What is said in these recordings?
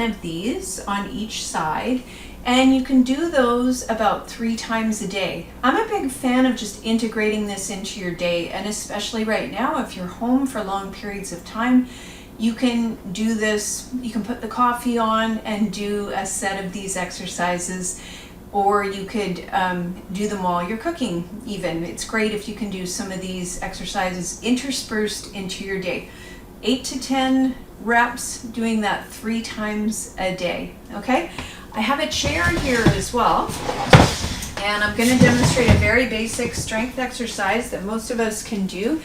10 of these on each side, and you can do those about 3 times a day. I'm a big fan of just integrating this into your day, and especially right now, if you're home for long periods of time, you can do this. You can put the coffee on and do a set of these exercises, or you could do them while you're cooking even. It's great if you can do some of these exercises interspersed into your day. 8 to 10 reps, doing that 3 times a day, okay? I have a chair here as well, and I'm going to demonstrate a very basic strength exercise that most of us can do.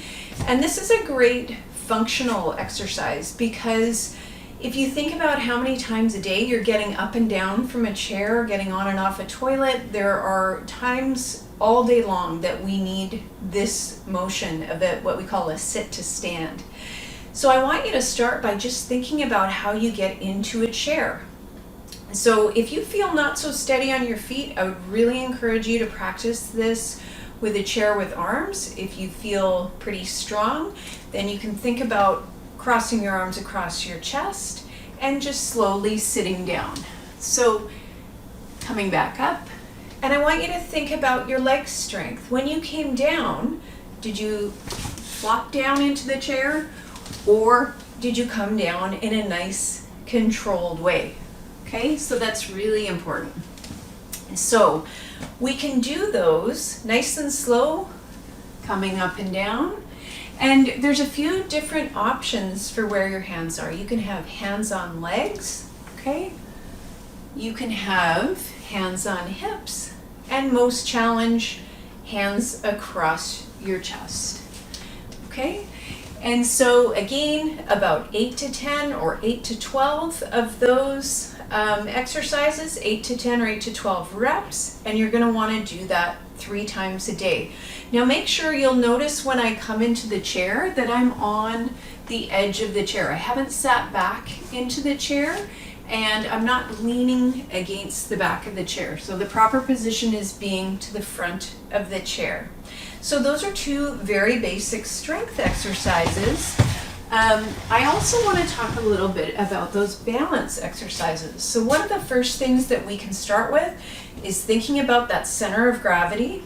And this is a great functional exercise because if you think about how many times a day you're getting up and down from a chair, getting on and off a toilet, there are times all day long that we need this motion of it, what we call a sit to stand. So I want you to start by just thinking about how you get into a chair. So if you feel not so steady on your feet, I would really encourage you to practice this with a chair with arms. If you feel pretty strong, then you can think about crossing your arms across your chest and just slowly sitting down. So coming back up, and I want you to think about your leg strength. When you came down, did you flop down into the chair, or did you come down in a nice controlled way? Okay, so that's really important. So we can do those nice and slow, coming up and down. And there's a few different options for where your hands are. You can have hands on legs, okay? You can have hands on hips, and most challenge, hands across your chest, okay? And so again, about 8 to 10 or 8 to 12 of those exercises, 8 to 10 or 8 to 12 reps, and you're going to want to do that 3 times a day. Now make sure you'll notice when I come into the chair that I'm on the edge of the chair. I haven't sat back into the chair, and I'm not leaning against the back of the chair. So the proper position is being to the front of the chair. So those are 2 very basic strength exercises. I also want to talk a little bit about those balance exercises. So one of the first things that we can start with is thinking about that center of gravity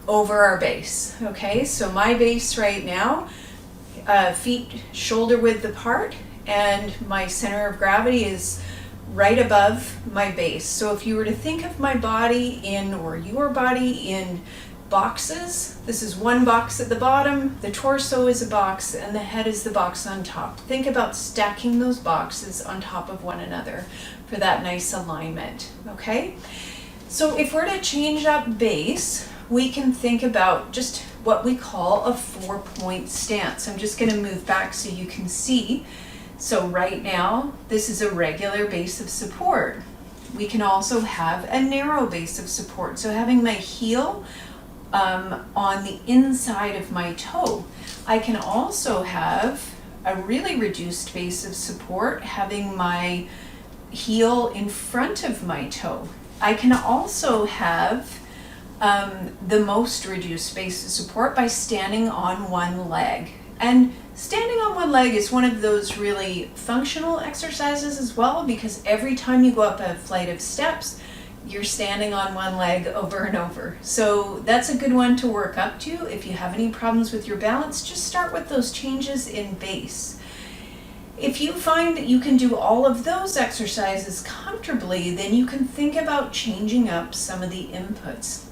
over our base. Okay, so my base right now, feet shoulder width apart, and my center of gravity is right above my base. So if you were to think of my body in, or your body in, boxes, this is one box at the bottom, the torso is a box, and the head is the box on top. Think about stacking those boxes on top of one another for that nice alignment, okay? So if we're to change up base, we can think about just what we call a 4-point stance. I'm just going to move back so you can see. So right now, this is a regular base of support. We can also have a narrow base of support. So having my heel on the inside of my toe. I can also have a really reduced base of support, having my heel in front of my toe. I can also have the most reduced base of support by standing on one leg. And standing on one leg is one of those really functional exercises as well, because every time you go up a flight of steps, you're standing on one leg over and over. So that's a good one to work up to. If you have any problems with your balance, just start with those changes in base. If you find that you can do all of those exercises comfortably, then you can think about changing up some of the inputs.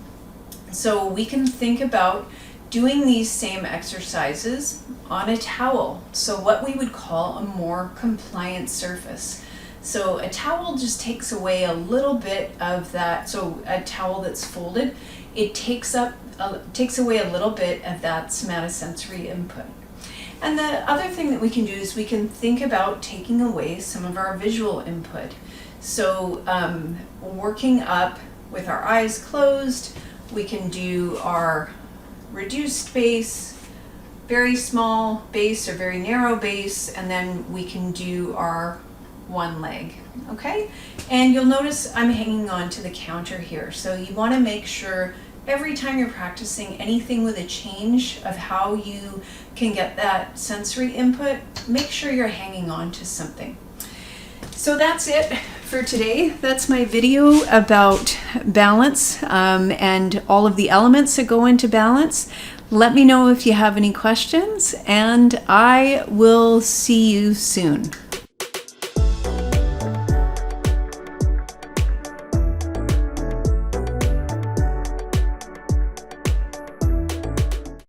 So we can think about doing these same exercises on a towel. So what we would call a more compliant surface. So a towel just takes away a little bit of that. So a towel that's folded, it takes away a little bit of that somatosensory input. And the other thing that we can do is we can think about taking away some of our visual input. So working up with our eyes closed, we can do our reduced base, very small base or very narrow base, and then we can do our one leg, okay? And you'll notice I'm hanging on to the counter here. So you want to make sure every time you're practicing anything with a change of how you can get that sensory input, make sure you're hanging on to something. So that's it for today. That's my video about balance and all of the elements that go into balance. Let me know if you have any questions, and I will see you soon.